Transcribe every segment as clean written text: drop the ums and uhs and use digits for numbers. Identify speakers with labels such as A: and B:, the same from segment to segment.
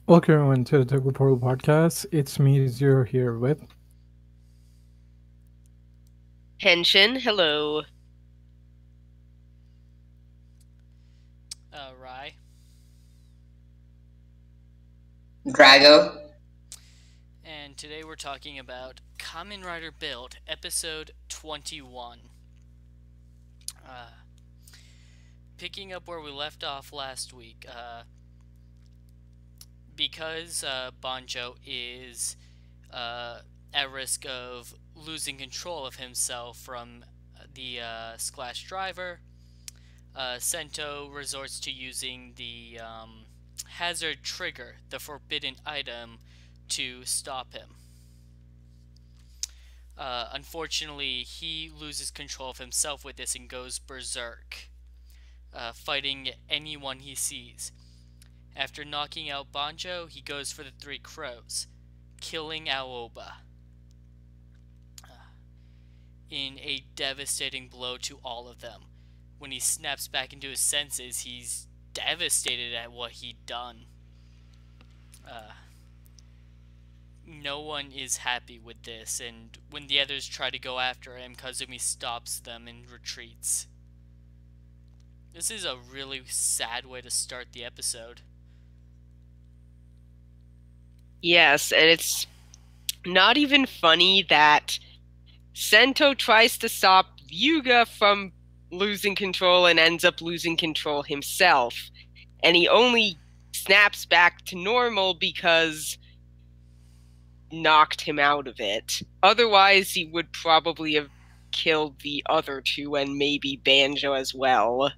A: Welcome everyone to the Toku Portal podcast. It's me, Zero, here with.
B: Henshin, hello.
C: Rye.
D: Drago.
C: And today we're talking about Kamen Rider Build, episode 21. Picking up where we left off last week, because Banjo is at risk of losing control of himself from the Splash driver, Sento resorts to using the hazard trigger, the forbidden item, to stop him. Unfortunately, he loses control of himself with this and goes berserk, fighting anyone he sees. After knocking out Banjo, he goes for the three crows, killing Aoba in a devastating blow to all of them. When he snaps back into his senses, he's devastated at what he'd done. No one is happy with this, and when the others try to go after him, Kazumi stops them and retreats. This is a really sad way to start the episode.
B: Yes, and it's not even funny that Sento tries to stop Yuga from losing control and ends up losing control himself. And he only snaps back to normal because knocked him out of it. Otherwise, he would probably have killed the other two and maybe Banjo as well.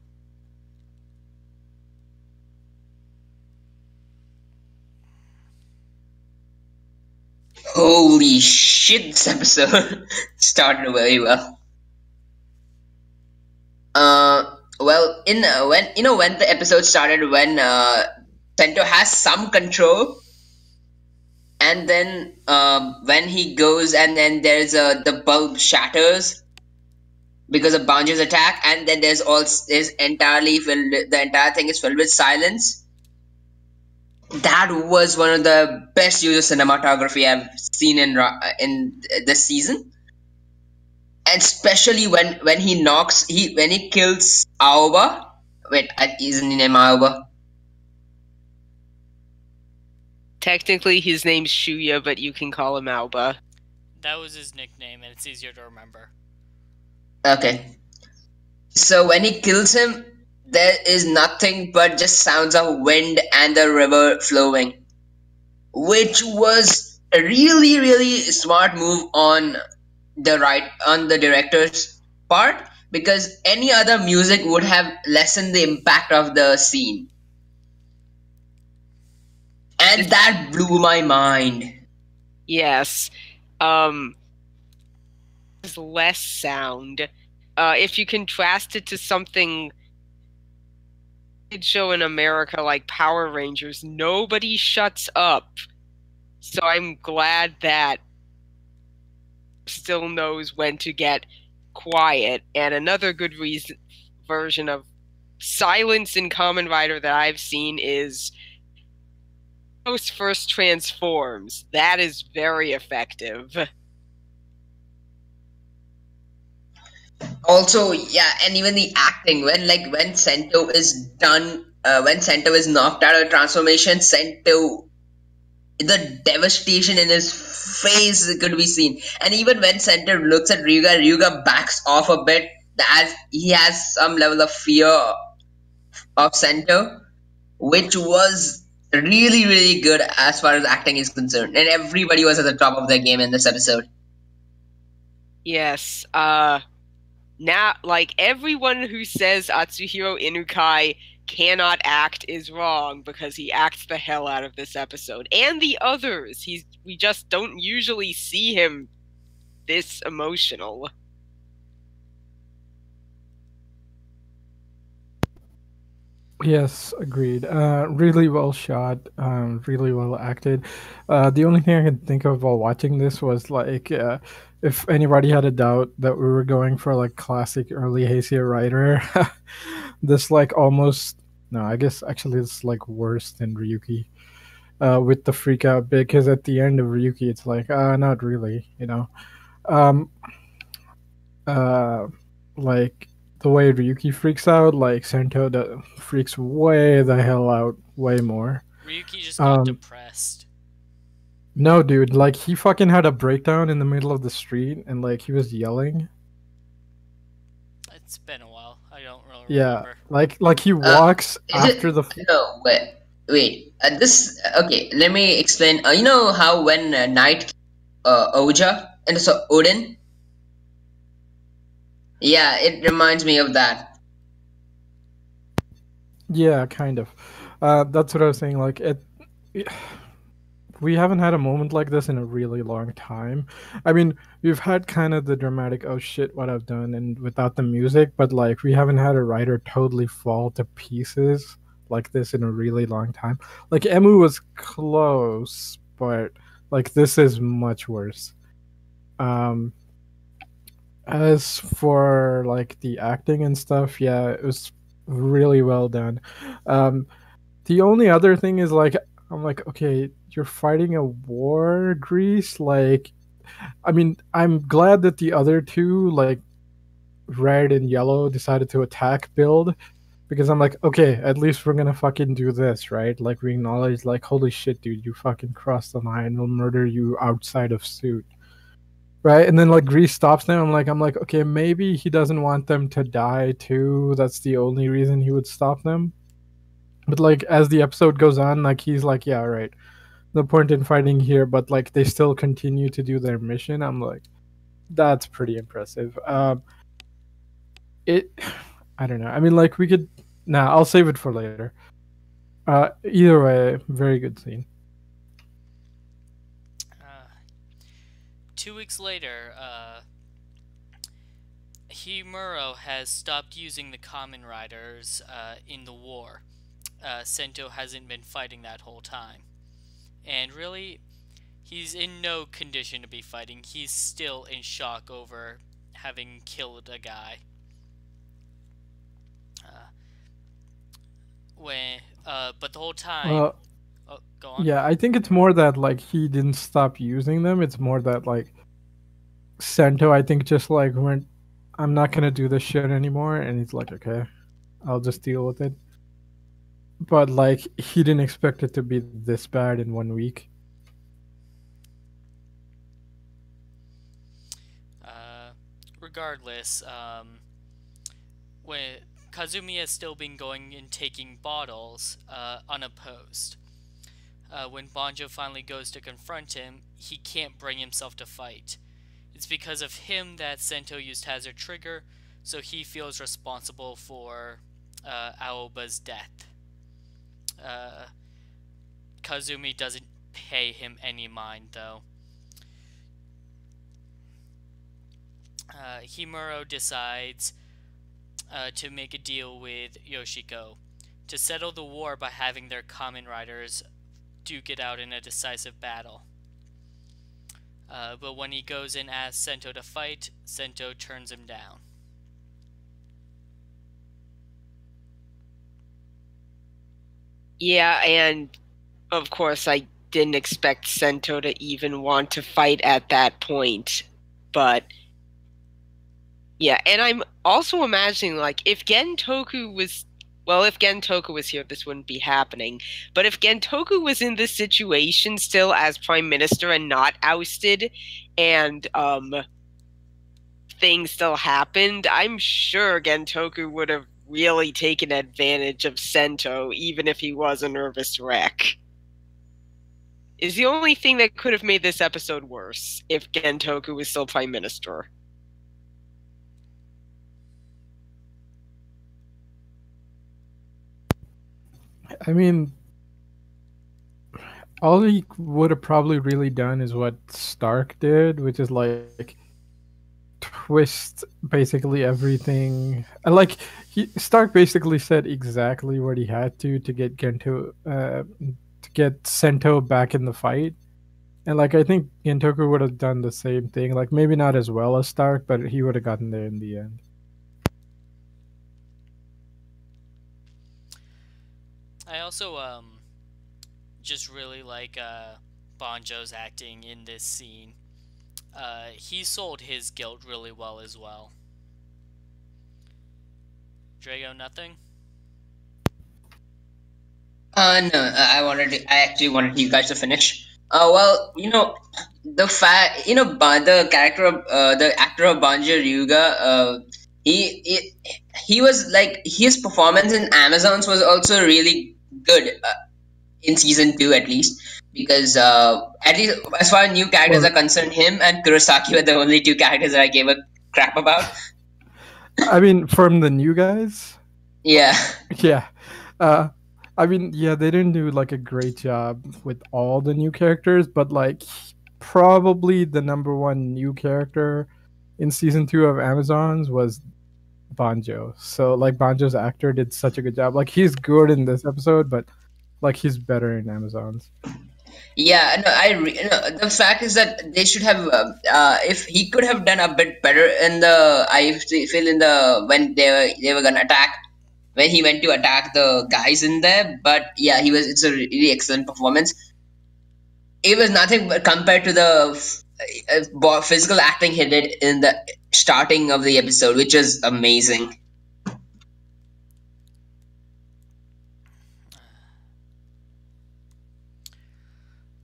D: Holy shit, this episode started very well. Well, when the episode started, when Sento has some control, and then when he goes and then there's the bulb shatters because of Banjo's attack, and then there's entirely filled. The entire thing is filled with silence. That was one of the best use of cinematography I've seen in this season, and especially when he kills Aoba. Wait, isn't his name Aoba?
B: Technically, his name's Shuya, but you can call him Aoba.
C: That was his nickname, and it's easier to remember.
D: Okay. So when he kills him, there is nothing but just sounds of wind and the river flowing, which was a really, really smart move on the director's part, because any other music would have lessened the impact of the scene. And that blew my mind.
B: Yes. There's less sound. If you contrast it to something show in America like Power Rangers, nobody shuts up. So I'm glad that still knows when to get quiet. And another good version of silence in Kamen Rider that I've seen is Ghost first transforms. That is very effective.
D: Also, yeah, and even the acting when Sento is done, when Sento is knocked out of transformation, Sento, the devastation in his face could be seen. And even when Sento looks at Ryuga backs off a bit, as he has some level of fear of Sento, which was really, really good as far as acting is concerned. And everybody was at the top of their game in this episode.
B: Yes, now, like, everyone who says Atsuhiro Inukai cannot act is wrong, because he acts the hell out of this episode. And the others. We just don't usually see him this emotional.
A: Yes, agreed. Really well shot, really well acted. The only thing I can think of while watching this was like, if anybody had a doubt that we were going for like classic early Heisei Rider, this like almost no, I guess actually it's like worse than Ryuki. with the freak out bit, because at the end of Ryuki, it's like, not really, um, uh, like the way Ryuki freaks out, like Sento freaks way the hell out, way more.
C: Ryuki just got
A: Um,
C: depressed.
A: no, dude, like he fucking had a breakdown in the middle of the street, and like he was yelling.
C: It's been a while. I don't really
A: Yeah,
C: remember.
A: like he
D: Uh,
A: walks
D: is
A: after
D: it?
A: the.
D: No, wait. This okay. Let me explain. You know how when Knight Oja and so Odin. Yeah, it reminds me of that.
A: Yeah, kind of. That's what I was saying. Like we haven't had a moment like this in a really long time. I mean, we've had kind of the dramatic "oh shit, what I've done" and without the music, but like we haven't had a writer totally fall to pieces like this in a really long time. Like Emu was close, but like this is much worse. Um, as for like the acting and stuff, yeah, it was really well done. Um, the only other thing is like I'm like, okay, you're fighting a war, Greece. Like, I mean, I'm glad that the other two, like red and yellow, decided to attack Build because I'm like, okay, at least we're gonna fucking do this, right? Like we acknowledge, like, holy shit, dude, you fucking crossed the line. We'll murder you outside of suit, right? And then like Greece stops them. I'm like, okay, maybe he doesn't want them to die too. That's the only reason he would stop them. But like as the episode goes on, like he's like, yeah, right. No point in fighting here, but like they still continue to do their mission. I'm like, that's pretty impressive. It, I don't know. I mean, like we could. Nah, I'll save it for later. Either way, very good scene.
C: Uh, 2 weeks later, Himuro has stopped using the Kamen Riders in the war. Sento hasn't been fighting that whole time. And really, he's in no condition to be fighting. He's still in shock over having killed a guy. Uh, but the whole time,
A: Uh,
C: oh, go on.
A: yeah, I think it's more that like he didn't stop using them. It's more that like Sento, I think, just like went, I'm not gonna do this shit anymore, and he's like, okay, I'll just deal with it. But like he didn't expect it to be this bad in 1 week.
C: Uh, Regardless, when Kazumi has still been going and taking bottles unopposed. When Banjo finally goes to confront him, he can't bring himself to fight. It's because of him that Sento used Hazard Trigger, so he feels responsible for Aoba's death. Uh, Kazumi doesn't pay him any mind, though. Himuro decides to make a deal with Yoshiko to settle the war by having their Kamen Riders duke it out in a decisive battle. But when he goes and asks Sento to fight, Sento turns him down.
B: Yeah, and of course I didn't expect Sento to even want to fight at that point. But yeah, and I'm also imagining like if Gentoku was here, this wouldn't be happening. But if Gentoku was in this situation still as prime minister and not ousted, and things still happened, I'm sure Gentoku would have really taken advantage of Sento, even if he was a nervous wreck. Is the only thing that could have made this episode worse if Gentoku was still prime minister.
A: I mean, all he would have probably really done is what Stark did, which is like twist basically everything. Stark basically said exactly what he had to get to get Sento back in the fight. And like I think Gentoku would have done the same thing. Like maybe not as well as Stark, but he would have gotten there in the end.
C: I also just really like Banjo's acting in this scene. He sold his guilt really well as well. Drago, nothing?
D: No, I actually wanted you guys to finish. Well, the fact, the character of, the actor of Banjo Ryuga, he, he, he was like, his performance in Amazons was also really good, in season 2 at least, because, at least as far as new characters
A: Well,
D: are concerned, him and Kurosaki were the only two characters that I gave a crap about.
A: I mean, from the new guys,
D: Yeah.
A: yeah. Uh, I mean, yeah, they didn't do like a great job with all the new characters, but like probably the number one new character in season 2 of Amazons was Banjo. So like Banjo's actor did such a good job. Like he's good in this episode, but like he's better in Amazons.
D: Yeah, no, the fact is that they should have, if he could have done a bit better in the, feel in the, when they were gonna attack, when he went to attack the guys in there. But yeah, it's a really excellent performance. It was nothing but compared to the physical acting he did in the starting of the episode, which was amazing.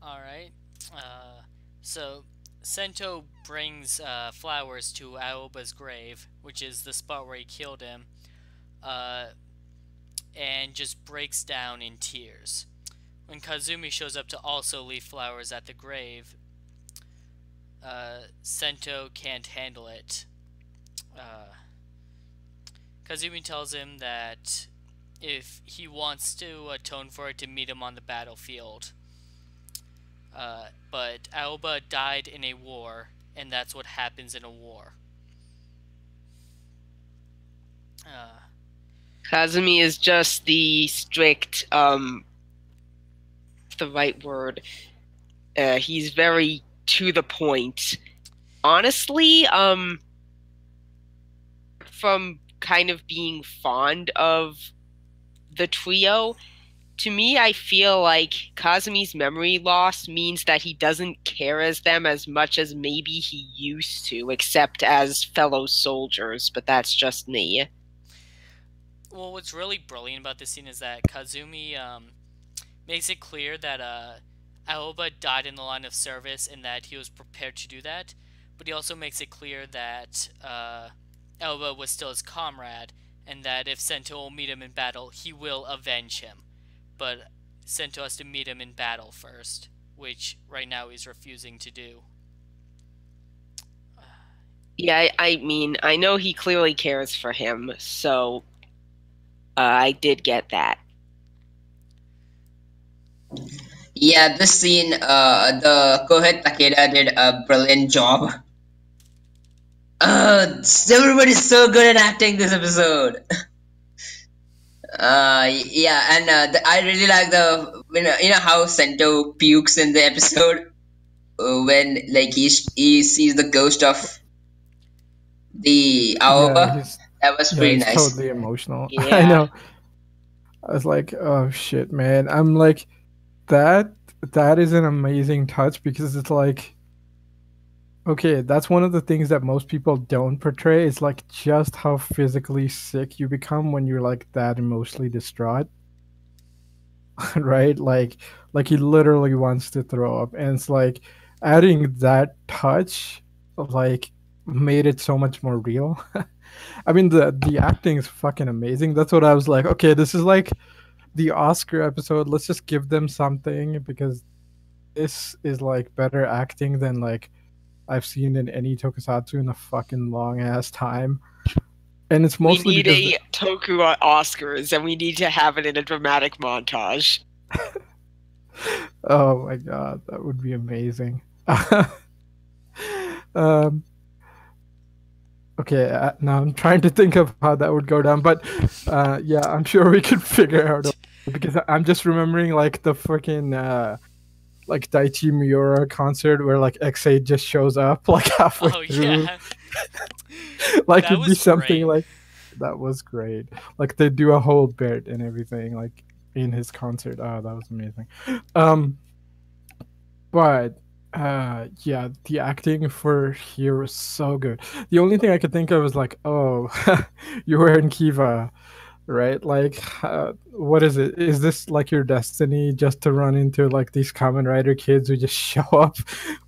C: Alright. So, Sento brings flowers to Aoba's grave, which is the spot where he killed him, uh, and just breaks down in tears. When Kazumi shows up to also leave flowers at the grave, Sento can't handle it. Kazumi tells him that if he wants to atone for it, to meet him on the battlefield. But Aoba died in a war, and that's what happens in a war.
B: Kazumi is just the strict, the right word. He's very to the point. Honestly, from kind of being fond of the trio, to me, I feel like Kazumi's memory loss means that he doesn't care as them as much as maybe he used to, except as fellow soldiers, but that's just me.
C: Well, what's really brilliant about this scene is that Kazumi makes it clear that Aoba died in the line of service and that he was prepared to do that, but he also makes it clear that Aoba was still his comrade, and that if Sento will meet him in battle, he will avenge him. But Sento has to meet him in battle first, which right now he's refusing to do.
B: Yeah, I mean, I know he clearly cares for him, so I did get that.
D: Yeah, this scene, the Kohei Takeda did a brilliant job. Everybody's so good at acting this episode. Yeah, and I really like the, how Sento pukes in the episode, when like he sees the ghost of the Aoba.
A: Yeah,
D: That was pretty
A: he's
D: nice.
A: totally emotional.
B: Yeah.
A: I know. I was like, oh shit, man. I'm like, that is an amazing touch because it's like, okay, that's one of the things that most people don't portray is like just how physically sick you become when you're like that emotionally distraught. Right? Like he literally wants to throw up. And it's like adding that touch like made it so much more real. I mean the acting is fucking amazing. That's what I was like, okay, this is like the Oscar episode. Let's just give them something because this is like better acting than like I've seen in any tokusatsu in a fucking long ass time. And it's mostly
B: we need
A: because
B: a Toku Oscars, and we need to have it in a dramatic montage.
A: oh my god, that would be amazing. Okay, now I'm trying to think of how that would go down, but yeah, I'm sure we could figure out because I'm just remembering like the freaking like Daichi Miura concert where like X8 just shows up like halfway through.
C: Yeah.
A: Like
C: That
A: it'd be
C: was
A: something
C: great.
A: like that was great. Like they do a whole bit and everything. Like in his concert. Oh, that was amazing. Um, but yeah, the acting for here was so good. The only thing I could think of was like, oh, you were in Kiva, right? Like, what is it? Is this like your destiny just to run into like these Kamen Rider kids who just show up,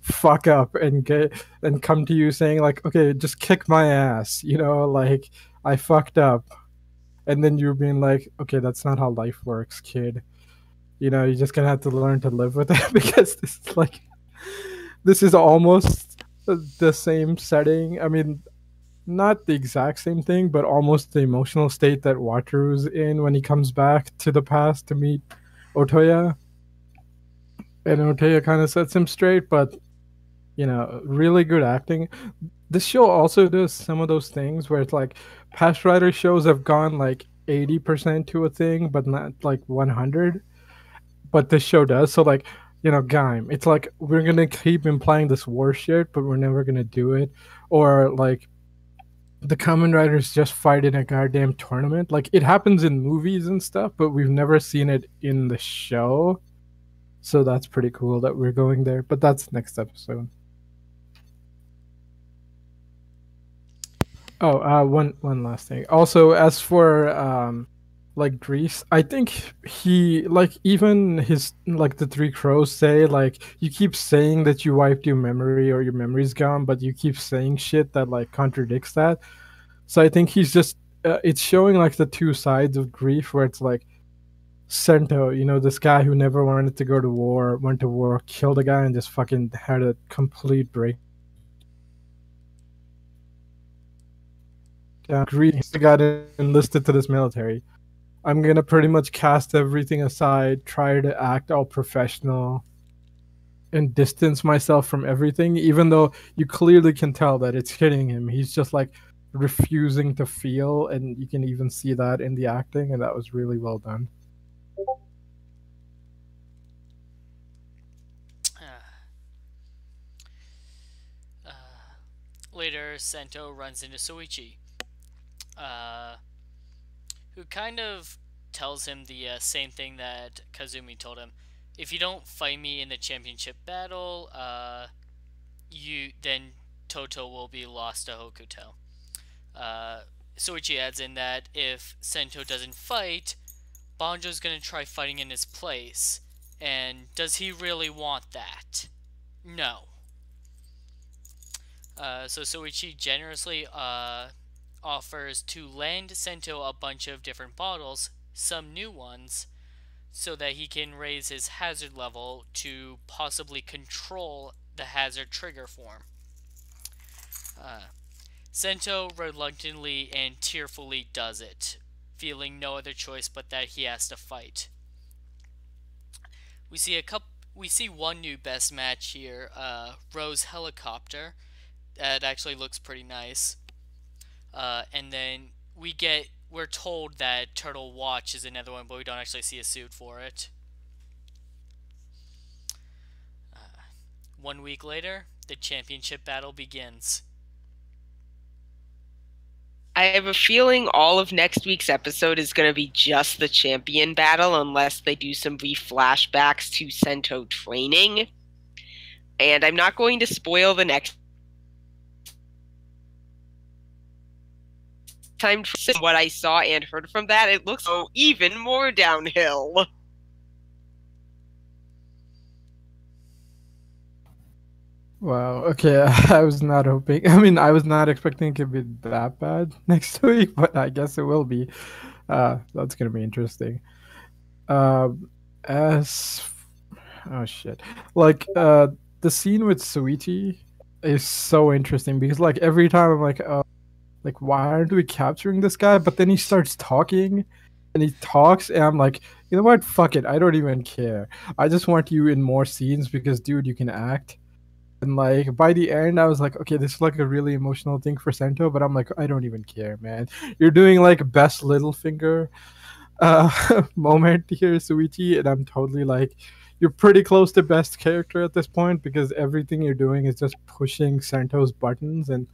A: fuck up, and get and come to you saying like, okay, just kick my ass, like I fucked up, and then you're being like, okay, that's not how life works, kid. You're just gonna have to learn to live with it because this is almost the same setting. I mean, not the exact same thing, but almost the emotional state that Wataru's in when he comes back to the past to meet Otoya. And Otoya kind of sets him straight, but really good acting. This show also does some of those things where it's like past writer shows have gone like 80% to a thing, but not like 100. But this show does. So like, Gaim, it's like we're gonna keep implying this war shit, but we're never gonna do it. Or like the Kamen Riders just fight in a goddamn tournament. Like it happens in movies and stuff, but we've never seen it in the show. So that's pretty cool that we're going there. But that's next episode. Oh, one last thing. Also, as for like Greece, I think he like even his like the Three Crows say like you keep saying that you wiped your memory or your memory's gone, but you keep saying shit that like contradicts that. So I think he's just it's showing like the two sides of grief where it's like Sento, this guy who never wanted to go to war, went to war, killed a guy, and just fucking had a complete breakdown. Greece, the guy that enlisted to this military. I'm gonna pretty much cast everything aside, try to act all professional, and distance myself from everything, even though you clearly can tell that it's hitting him. He's just like refusing to feel, and you can even see that in the acting, and that was really well done.
C: Later, Sento runs into Soichi, who kind of tells him the same thing that Kazumi told him. If you don't fight me in the championship battle, then Toto will be lost to Hokuto. Soichi adds in that if Sento doesn't fight, Banjo's gonna try fighting in his place. And does he really want that? No. So Soichi generously offers to lend Sento a bunch of different bottles, some new ones, so that he can raise his hazard level to possibly control the hazard trigger form. Sento reluctantly and tearfully does it, feeling no other choice but that he has to fight. We see one new best match here, Rose Helicopter. That actually looks pretty nice. And then we're told that Turtle Watch is another one, but we don't actually see a suit for it. 1 week later, the championship battle begins.
B: I have a feeling all of next week's episode is going to be just the champion battle unless they do some brief flashbacks to Sento training. And I'm not going to spoil the next time. What I saw and heard from that, it looks even more downhill.
A: Wow. Okay, I was not hoping. I mean, I was not expecting it to be that bad next week, but I guess it will be. That's gonna be interesting. As oh shit, like the scene with Suichi is so interesting because like every time I'm like why aren't we capturing this guy? But then he starts talking, and he talks, and I'm like, you know what? Fuck it. I don't even care. I just want you in more scenes because, dude, you can act. And like by the end, I was like, okay, this is like a really emotional thing for Sento, but I'm like, I don't even care, man. You're doing like best Littlefinger moment here, Suichi, and I'm totally like, you're pretty close to best character at this point because everything you're doing is just pushing Sento's buttons, and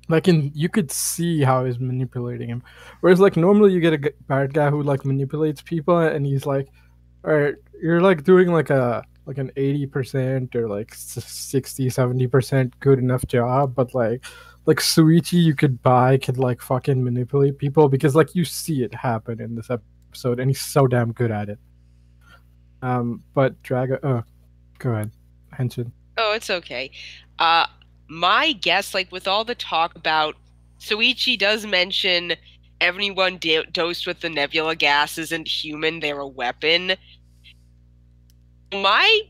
A: Like in you could see how he's manipulating him. Whereas like normally you get a bad guy who like manipulates people and he's like, all right, you're like doing like an 80% or like 60, 70% good enough job, but like Suichi you could buy could like fucking manipulate people because like you see it happen in this episode and he's so damn good at it. But Drago, go ahead, Henshin.
B: Oh, it's okay. Uh, my guess, like with all the talk about, Soichi does mention everyone dosed with the nebula gas isn't human; they're a weapon. My,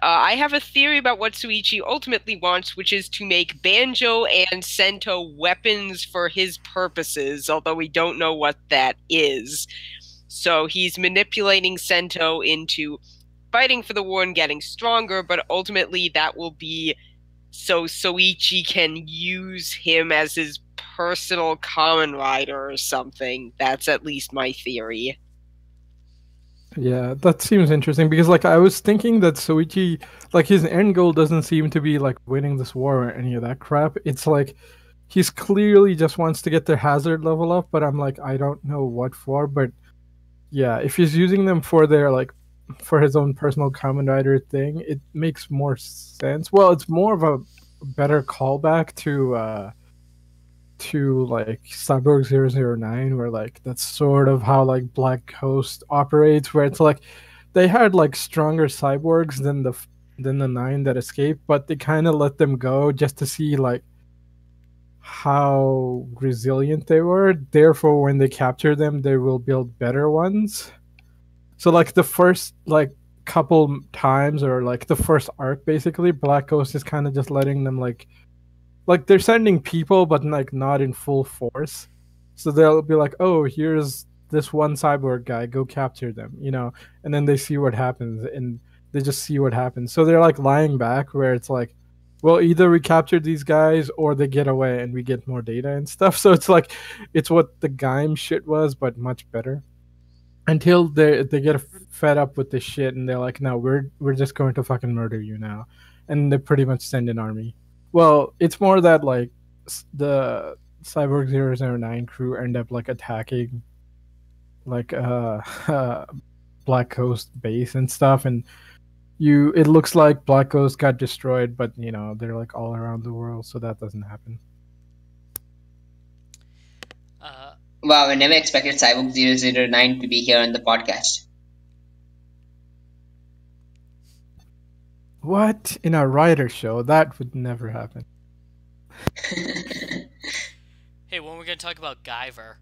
B: I have a theory about what Suichi ultimately wants, which is to make Banjo and Sento weapons for his purposes, although we don't know what that is. So he's manipulating Sento into fighting for the war and getting stronger, but ultimately that will be so Soichi can use him as his personal Kamen Rider or something. That's at least my theory.
A: Yeah, that seems interesting because like I was thinking that Soichi like his end goal doesn't seem to be like winning this war or any of that crap. It's like he's clearly just wants to get their hazard level up, but I'm like I don't know what for, but yeah, if he's using them for their like for his own personal Kamen Rider thing, it makes more sense. Well, it's more of a better callback to like Cyborg 009 where like that's sort of how like Black Coast operates where it's like they had like stronger cyborgs than the 9 that escaped, but they kind of let them go just to see like how resilient they were. Therefore when they capture them they will build better ones. So like the first like couple times or like the first arc basically Black Ghost is kind of just letting them like they're sending people but like not in full force, so they'll be like, oh, here's this one cyborg guy, go capture them, you know, and then they see what happens and they just see what happens, so they're like lying back where it's like, well, either we capture these guys or they get away and we get more data and stuff. So it's like it's what the Gaim shit was but much better until they get fed up with this shit and they're like, no, we're just going to fucking murder you now, and they pretty much send an army. Well, it's more that like the Cyborg 009 crew end up like attacking like Black Coast base and stuff, and you it looks like Black Coast got destroyed, but you know they're like all around the world, so that doesn't happen.
C: Uh,
D: Wow, I never expected Cyborg 009 to be here on the podcast.
A: What, in a writer show? That would never happen.
C: hey, when we're gonna talk about Guyver?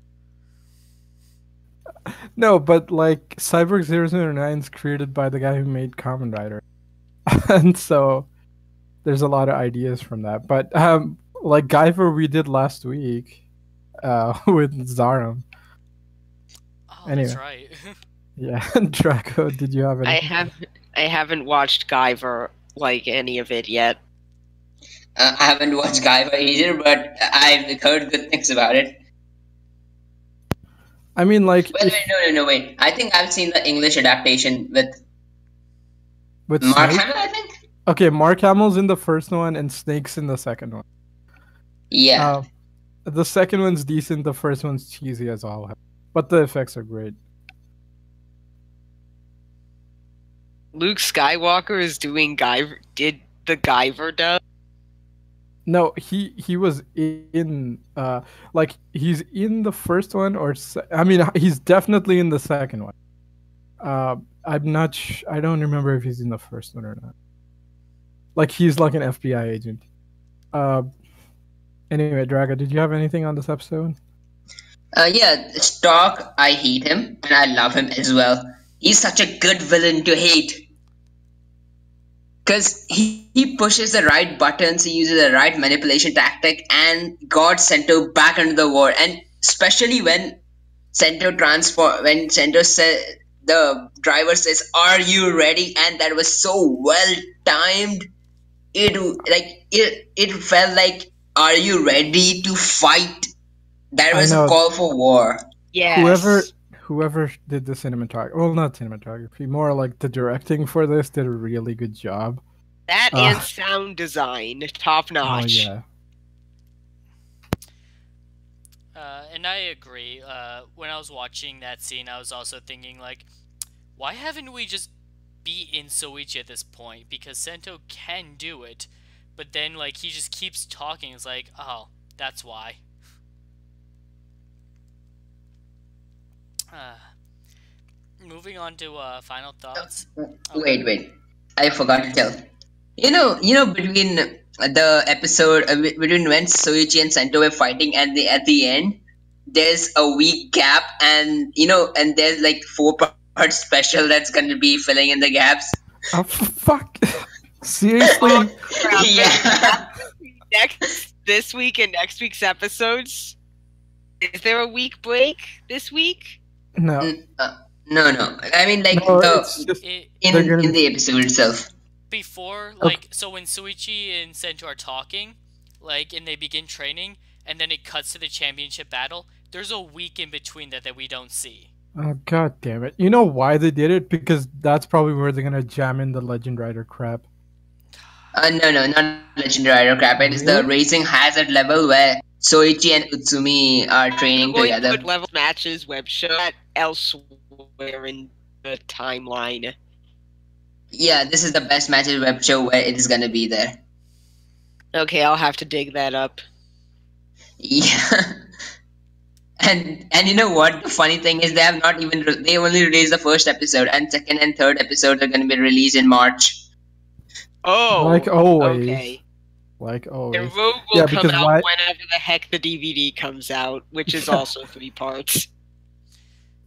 A: No, but like Cyborg 009 is created by the guy who made Kamen Rider. And so there's a lot of ideas from that. But like Guyver we did last week with Zarum.
C: Oh,
A: Anyway.
C: that's right.
A: Yeah, Draco, did you have any?
B: I haven't watched Guyver like any of it yet.
D: I haven't watched Guyver either, but I've heard good things about it.
A: I mean, like,
D: Wait, wait. I think I've seen the English adaptation
A: with
D: Mark
A: Snake?
D: Hamill, I think?
A: Okay, Mark Hamill's in the first one and Snake's in the second one.
D: Yeah.
A: The second one's decent, the first one's cheesy as all hell. But the effects are great.
B: Luke Skywalker is doing Guyver. Did the Guyver dub?
A: No, he was in like he's in the first one I mean he's definitely in the second one. I'm not I don't remember if he's in the first one or not. Like he's like an FBI agent. Anyway, Draga, did you have anything on this episode?
D: Yeah, Stark, I hate him, and I love him as well. He's such a good villain to hate. Because he pushes the right buttons, he uses the right manipulation tactic, and got Sento back into the war. And especially when Sento said, the driver says, "Are you ready?" And that was so well timed. It felt like, "Are you ready to fight?" That
A: I
D: was a
A: know.
D: call for war.
B: Yes.
A: Whoever did the cinematography, well, not cinematography, more like the directing for this did a really good job.
B: That and sound design, top
A: Oh
B: notch.
A: yeah.
C: And I agree. When I was watching that scene, I was also thinking, like, why haven't we just beaten Soichi at this point? Because Sento can do it, but then, like, he just keeps talking. It's like, oh, that's why. Uh, Moving on to final thoughts. Oh, go
D: Wait,
C: ahead.
D: wait. I forgot to tell. Between the episode between when Soichi and Sento were fighting and at the end, there's a week gap, and there's like 4 part special that's gonna be filling in the gaps.
A: Oh fuck!
B: Oh
A: Seriously?
B: crap!
D: Yeah.
B: Next this week and next week's episodes. Is there a week break this week?
A: No,
D: No. I mean, like
A: no. It's just
C: It,
A: they're
D: in
A: gonna.
D: the episode itself.
C: Before,
A: Okay.
C: like, so when Suichi and Sento are talking, like, and they begin training, and then it cuts to the championship battle, there's a week in between that we don't see.
A: Oh god damn it! You know why they did it? Because that's probably where they're gonna jam in the Legend Rider crap.
D: No, not Legend Rider crap. It is the
A: Really?
D: Racing Hazard level where Soichi and Utsumi are training
B: Going to
D: together.
B: put level matches web show at elsewhere in the timeline.
D: Yeah, this is the best matches web show where it is gonna be there.
B: Okay, I'll have to dig that up.
D: Yeah. And you know what? The funny thing is they have not even they only released the first episode, and second and third episodes are going to be released in March.
B: Oh,
A: Like always.
B: okay.
A: Like
B: And
A: always.
B: Rogue will
A: Yeah,
B: come
A: because
B: out
A: why?
B: whenever the heck the DVD comes out, which is
A: Yeah.
B: also 3 parts.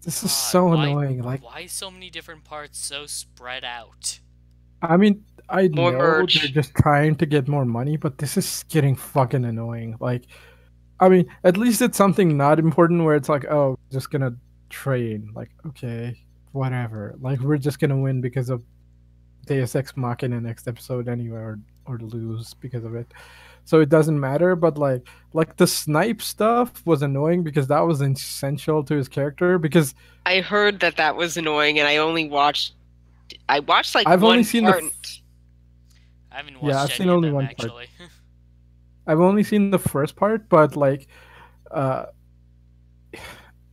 A: This is
C: God,
A: so
C: why,
A: annoying. Like,
C: why so many different parts so spread out?
A: I mean, I
B: More
A: know
B: merch.
A: they're just trying to get more money, but this is getting fucking annoying. Like, I mean, at least it's something not important where it's like, oh, just gonna train. Like, okay, whatever. Like, we're just gonna win because of Deus Ex Machina next episode anyway, or lose because of it. So it doesn't matter. But like the snipe stuff was annoying because that was essential to his character. Because
B: I heard that was annoying, and I watched like
A: I've
B: one
A: only seen the
B: part.
C: I haven't watched
A: yeah, I've
C: any
A: seen
C: of
A: only
C: them,
A: one part.
C: actually.
A: I've only seen the first part, but like, uh,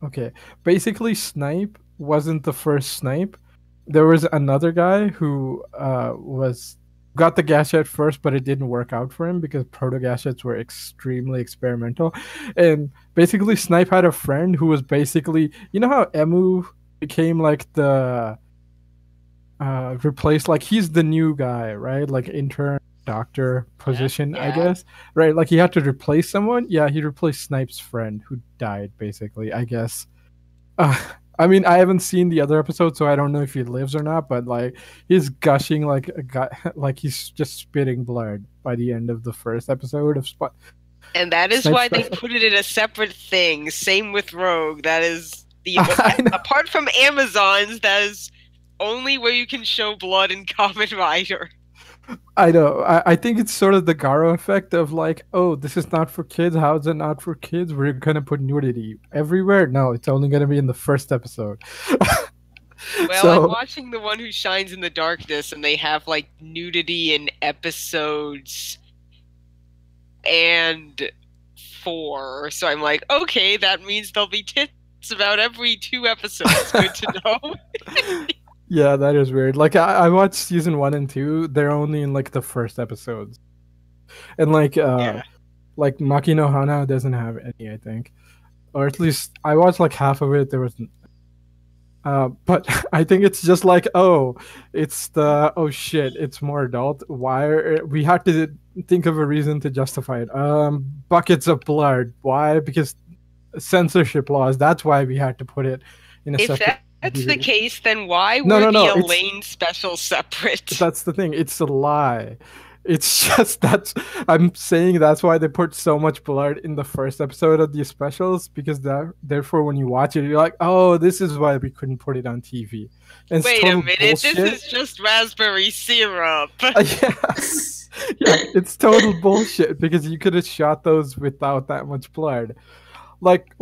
A: okay, basically, Snipe wasn't the first Snipe. There was another guy who was got the gadget first, but it didn't work out for him because proto gadgets were extremely experimental. And basically, Snipe had a friend who was basically, you know how Emu became like the replaced, like he's the new guy, right? Like intern doctor position, I
D: Yeah.
A: guess, right? Like he had to replace someone. Yeah, he replaced Snipe's friend who died, basically, I guess. uh, I mean, I haven't seen the other episode, so I don't know if he lives or not, but like he's gushing like a guy, like he's just spitting blood by the end of the first episode of
B: And that is
A: Snipe
B: why they
A: Special.
B: put it in a separate thing. Same with Rogue. That is the
A: I know.
B: apart from Amazon's, that is only where you can show blood in Kamen Rider.
A: I know. I think it's sort of the Garo effect of like, oh, this is not for kids. How is it not for kids? We're gonna put nudity everywhere. No, it's only gonna be in the first episode.
B: Well, I'm
A: So
B: watching the one who shines in the darkness, and they have like nudity in episodes and 4. So I'm like, okay, that means there'll be tits about every 2 episodes. Good to know.
A: yeah, that is weird. Like I watched season 1 and 2. They're only in like the first episodes, and
B: Yeah.
A: like Maki no Hana doesn't have any, I think, or at least I watched like half of it. There was but I think it's just like, oh, it's the, oh shit, it's more adult. Why we had to think of a reason to justify it. Buckets of blood. Why? Because censorship laws. That's why we had to put it in a
B: If
A: separate
B: that's the
A: DVD.
B: case, then why
A: No,
B: were
A: no,
B: the
A: no, it's
B: Elaine special separate?
A: that's the thing. It's a lie. It's just that's I'm saying that's why they put so much blood in the first episode of these specials, because that therefore when you watch it you're like, oh, this is why we couldn't put it on TV. And it's
B: Wait a
A: total
B: minute,
A: bullshit.
B: this is just raspberry syrup.
A: Yes. Yeah, it's total bullshit because you could have shot those without that much blood. Like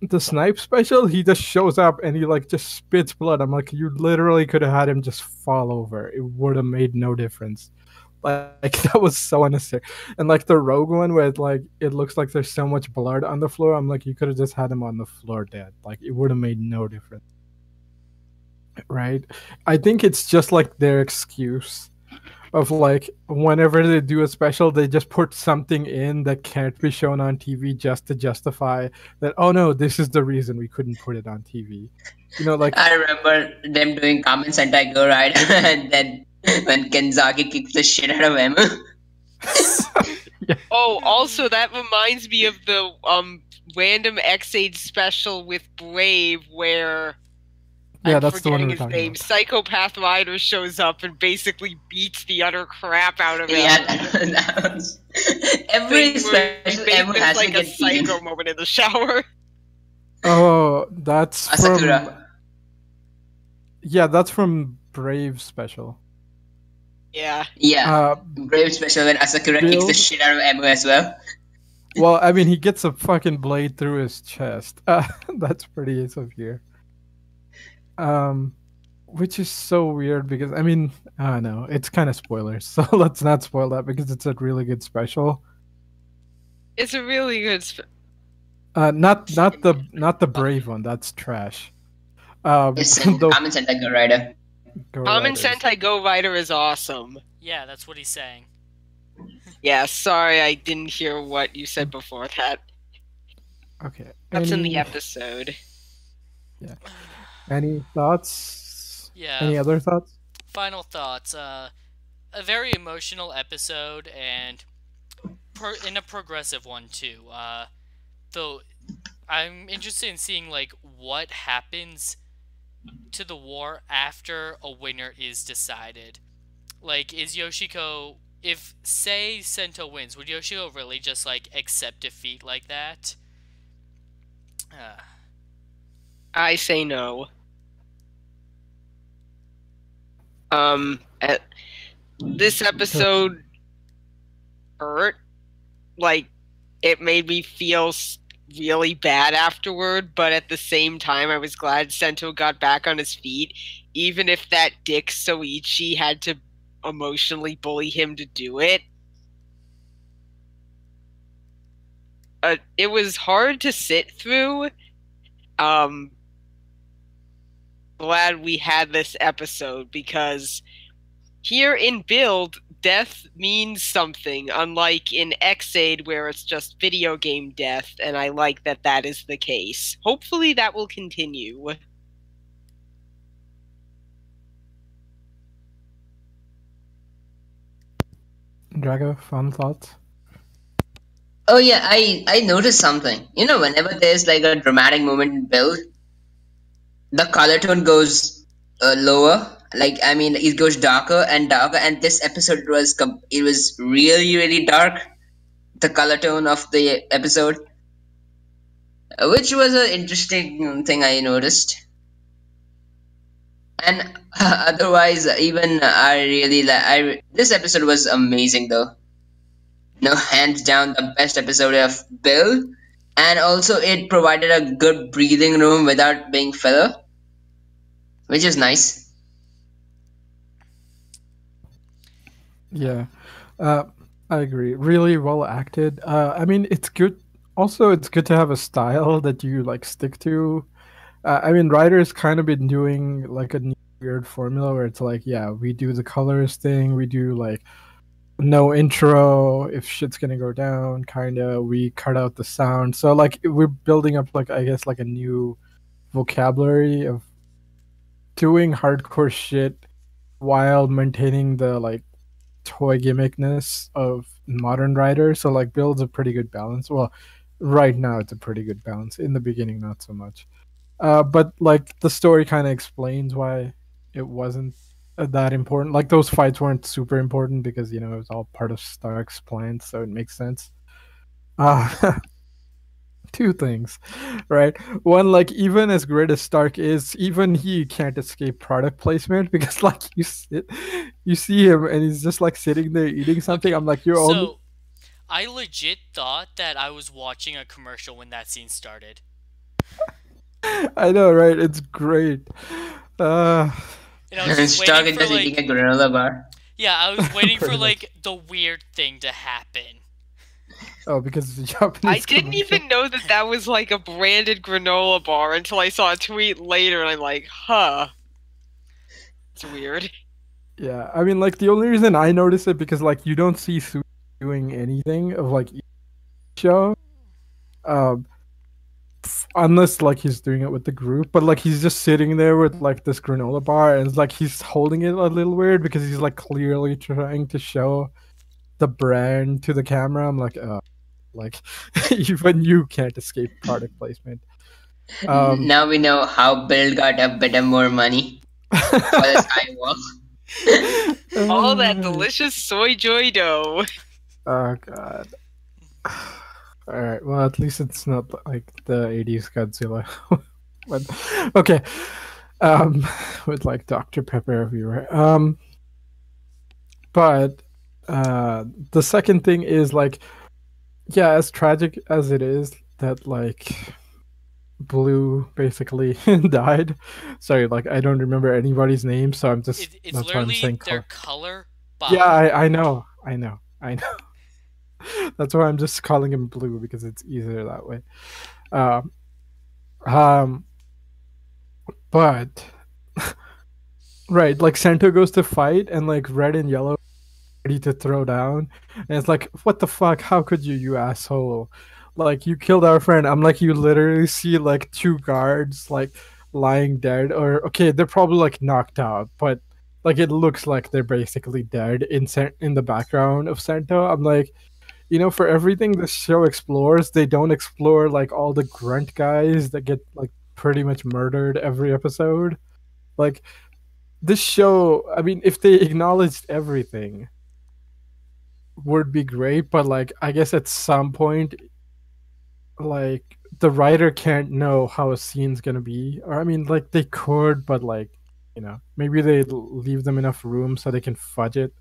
A: the snipe special, he just shows up and he like just spits blood. I'm like, you literally could have had him just fall over. It would have made no difference. Like that was so unnecessary. And like the Rogue one where like it looks like there's so much blood on the floor. I'm like, you could have just had him on the floor dead. Like it would have made no difference. Right? I think it's just like their excuse of like whenever they do a special, they just put something in that can't be shown on TV just to justify that. Oh no, this is the reason we couldn't put it on TV. You know, like
D: I remember them doing Kamen Sentai Go Rider, and then when Kenzaki kicks the shit out of him.
B: Oh, also that reminds me of the random X-Aid special with Brave where
A: yeah,
B: I'm
A: that's the one
B: forgetting
A: we're
B: his
A: talking
B: name.
A: about.
B: Psychopath Rider shows up and basically beats the utter crap out of him.
D: Yeah, that was every
B: Thing where
D: special
B: he
D: ever
B: makes
D: has to
B: like a
D: get beaten.
B: psycho moment in the shower.
A: Oh, that's from
D: Asakura.
A: yeah, that's from Brave special.
B: Yeah.
D: Yeah,
A: Uh,
D: Brave special when Asakura kicks the
A: Build.
D: shit out of Emu as well.
A: Well, I mean, he gets a fucking blade through his chest. That's pretty severe. Um, which is so weird because I mean, I don't know, it's kind of spoilers, so let's not spoil that because it's a really good special.
B: It's a really good
A: Not the Brave one. That's trash.
D: Yes, and
A: The
D: Kamen Sentai Go Rider.
A: Go
B: Kamen
A: Riders.
B: Sentai Go Rider is awesome.
C: Yeah, that's what he's saying.
B: Yeah, sorry I didn't hear what you said before that.
A: Okay.
B: That's in the episode.
A: Any thoughts?
C: Yeah.
A: Any other thoughts?
C: Final thoughts. A very emotional episode and in a progressive one too. Though I'm interested in seeing like what happens to the war after a winner is decided. Like, is Yoshiko, if say Sento wins, would Yoshiko really just like accept defeat like that?
B: I say no. This episode hurt. Like, it made me feel really bad afterward, but at the same time, I was glad Sento got back on his feet, even if that dick Soichi had to emotionally bully him to do it. It was hard to sit through. Glad we had this episode because here in Build, death means something, unlike in X-Aid where it's just video game death, and I like that that is the case. Hopefully that will continue.
A: Drago, fun thoughts?
D: Oh yeah, I noticed something. You know, whenever there's like a dramatic moment in Build, the color tone goes lower. Like I mean, it goes darker and darker. And this episode it was really really dark. The color tone of the episode, which was an interesting thing I noticed. And otherwise, even I really like. This episode was amazing though. No, hands down the best episode of Bill, and also it provided a good breathing room without being filler, which is nice.
A: Yeah, uh, I agree. Really well acted. I mean, it's good. Also, it's good to have a style that you like stick to. I mean, writers kind of been doing like a weird formula where it's like, yeah, we do the colors thing, we do like no intro if shit's gonna go down, kind of. We cut out the sound, so like we're building up like I guess like a new vocabulary of doing hardcore shit while maintaining the like toy gimmickness of modern writers. So like builds a pretty good balance. Well, right now it's a pretty good balance. In the beginning, not so much. But like the story kind of explains why it wasn't that important. Like those fights weren't super important because you know it was all part of Stark's plan, so it makes sense. Uh, two things, right? One, like even as great as Stark is, even he can't escape product placement because like you see him and he's just like sitting there eating something.
C: Okay,
A: I'm like, you're only.
C: so I legit thought that I was watching a commercial when that scene started.
A: I know, right? It's great. Uh,
C: And I was just
D: Stark
C: waiting
D: is
C: for
D: just
C: like,
D: eating a granola bar.
C: Yeah, I was waiting for
A: Pretty much.
C: like the weird thing to happen.
A: Oh, because it's a
B: I
A: Japanese
B: didn't
A: commercial.
B: even know that that was like a branded granola bar until I saw a tweet later, and I'm like, huh, it's weird.
A: Yeah, I mean, like the only reason I notice it because like you don't see Sui doing anything of like each show, um, unless like he's doing it with the group. But like he's just sitting there with like this granola bar, and it's like he's holding it a little weird because he's like clearly trying to show the brand to the camera. I'm like, like even you can't escape product placement. Um,
D: Now we know how Bill got a bit of more money for the skywalk.
B: All that
A: uh,
B: delicious soy joy dough.
A: oh god. All right. Well, at least it's not like the '80s Godzilla. But okay. Um, with like Dr. Pepper everywhere. But the second thing is like, yeah, as tragic as it is that like Blue basically died. Sorry, like I don't remember anybody's name, so I'm just
C: It's
A: that's why I'm
C: literally
A: saying
C: their
A: color.
C: color
A: Yeah,
C: bob.
A: I know, I know. That's why I'm just calling him Blue because it's easier that way. Um, um, but right, like Sento goes to fight, and like red and yellow ready to throw down, and it's like, what the fuck? How could you, you asshole? Like you killed our friend. I'm like, you literally see like two guards like lying dead, or okay, they're probably like knocked out, but like it looks like they're basically dead in the background of Sento. I'm like, for everything this show explores, they don't explore like all the grunt guys that get like pretty much murdered every episode. Like this show, I mean, if they acknowledged everything, would be great, but like I guess at some point, like the writer can't know how a scene's gonna be. Or I mean, like they could, but like, maybe they leave them enough room so they can fudge it.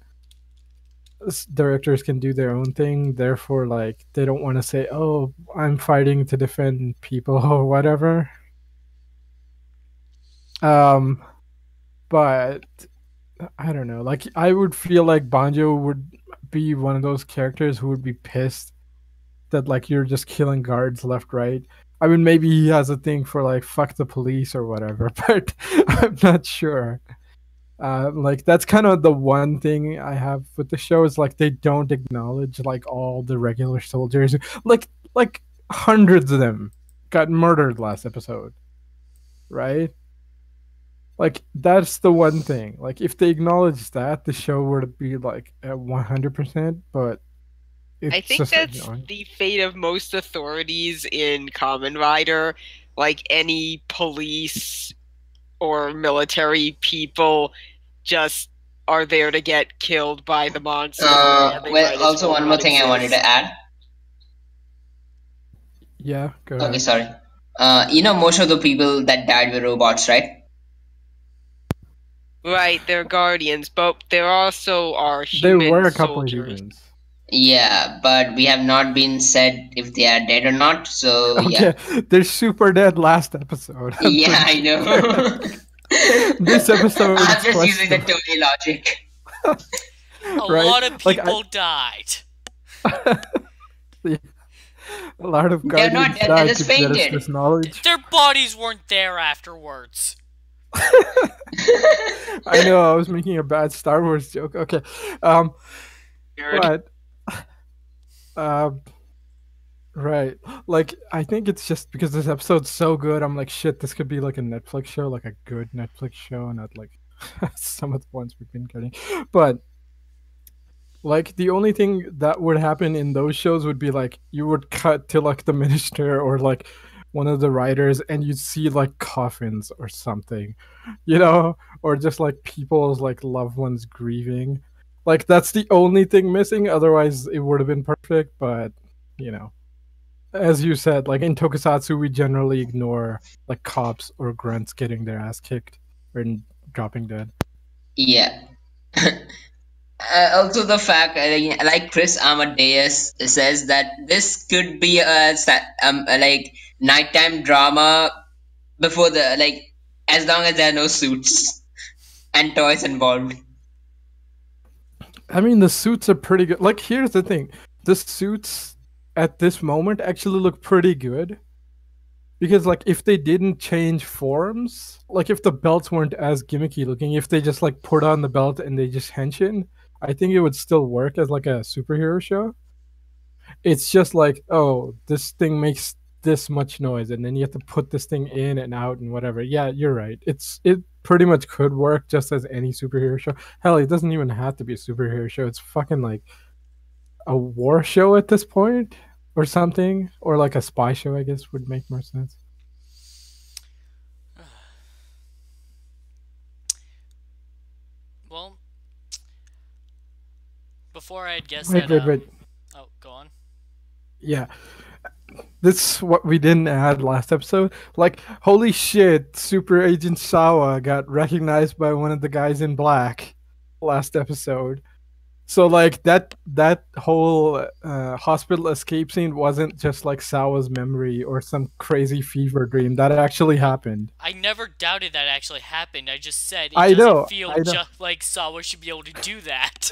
A: Directors can do their own thing, therefore like they don't want to say, oh, I'm fighting to defend people or whatever. um but I don't know, like I would feel like Banjo would be one of those characters who would be pissed that like you're just killing guards left, right. I mean, maybe he has a thing for like fuck the police or whatever, but I'm not sure. Like that's kind of the one thing I have with the show is like they don't acknowledge like all the regular soldiers, like hundreds of them got murdered last episode, right? Like that's the one thing. Like if they acknowledge that, the show would be like at 100%, but
B: I
A: it's
B: think
A: just
B: that's
A: ignoring.
B: the fate of most authorities in Kamen Rider. Like any police or military people just are there to get killed by the monster, and they
D: Well,
B: might as
D: also
B: well
D: one more
B: not
D: thing I wanted to
B: exist.
D: add.
A: Yeah, go
D: Okay,
A: ahead.
D: sorry. Most of the people that died were robots, right?
B: Right, they're guardians, but there also are
A: There were
B: human
A: a couple of
B: soldiers.
A: humans.
D: Yeah, but we have not been said if they are dead or not. So
A: Okay,
D: yeah,
A: they're super dead last episode. I'm
D: yeah,
A: pretty
D: I
A: sure.
D: know.
A: This episode
D: I'm
A: it's
D: just using the
A: questionable.
D: Tony logic.
C: A
A: Right?
C: lot of
A: Like I
C: people died.
A: yeah, a lot of
D: They're not
A: guardians
D: dead; they
A: died to
D: just
A: get us this
D: fainted.
A: knowledge.
C: Their bodies weren't there afterwards.
A: I know I was making a bad Star Wars joke. Okay. Um
B: Weird.
A: but um right. Like I think it's just because this episode's so good, I'm like shit, this could be like a Netflix show, like a good Netflix show, not like some of the ones we've been getting. But like the only thing that would happen in those shows would be like you would cut to like the minister or like one of the writers and you'd see like coffins or something, or just like people's like loved ones grieving. Like that's the only thing missing. Otherwise, it would have been perfect. But you know, as you said, like in Tokusatsu, we generally ignore like cops or grunts getting their ass kicked and dropping dead.
D: Yeah. Also, the fact, like Chris Amadeus says, that this could be like nighttime drama before the like, as long as there are no suits and toys involved.
A: I mean, the suits are pretty good. Like, here's the thing: the suits at this moment actually look pretty good because, like, if they didn't change forms, like if the belts weren't as gimmicky looking, if they just like put on the belt and they just henshin, I think it would still work as like a superhero show. It's just like, oh, this thing makes this much noise, and then you have to put this thing in and out and whatever. Yeah, you're right. It pretty much could work just as any superhero show. Hell, it doesn't even have to be a superhero show. It's fucking like a war show at this point, or something, or like a spy show. I guess would make more sense.
C: Well, before I'd guess
A: Wait,
C: that
A: wait, wait.
C: oh, go on.
A: Yeah, this is what we didn't add last episode. Like, holy shit, Super Agent Sawa got recognized by one of the guys in black last episode. So like that whole hospital escape scene wasn't just like Sawa's memory or some crazy fever dream. That actually happened.
C: I never doubted that actually happened. I just said it
A: I
C: doesn't
A: know,
C: feel
A: I know,
C: just like Sawa should be able to do that.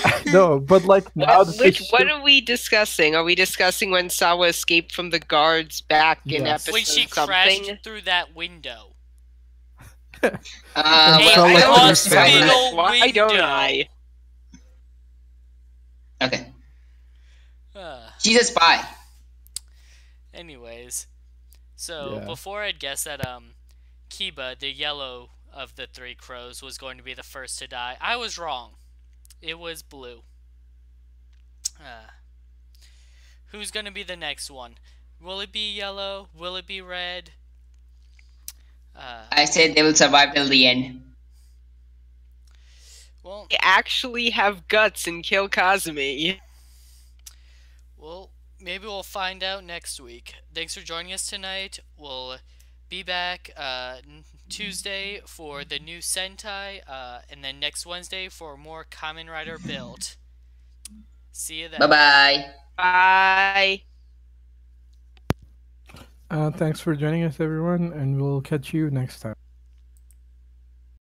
A: I know. But like now that they
B: What are we discussing? Are we discussing when Sawa escaped from the guards back in
A: Yes.
C: When she
B: episode
C: crashed
B: something?
C: through that window.
A: And
C: Hey,
A: felt
B: I
A: like
B: don't
A: she was
C: hospital
A: fine.
B: understand. Why don't
C: window.
B: I?
D: Okay.
C: Uh,
D: She's a spy.
C: anyways, so
A: Yeah.
C: before I'd guess that Kiba, the yellow of the three crows, was going to be the first to die, I was wrong. It was blue. Who's going to be the next one? Will it be yellow? Will it be red?
D: I said they will survive till the end.
C: Well,
B: They actually have guts and kill Kazumi.
C: well, maybe we'll find out next week. Thanks for joining us tonight. We'll be back Tuesday for the new Sentai, and then next Wednesday for more Kamen Rider Build. See you then.
D: Bye-bye.
B: Bye.
A: Thanks for joining us, everyone, and we'll catch you next time.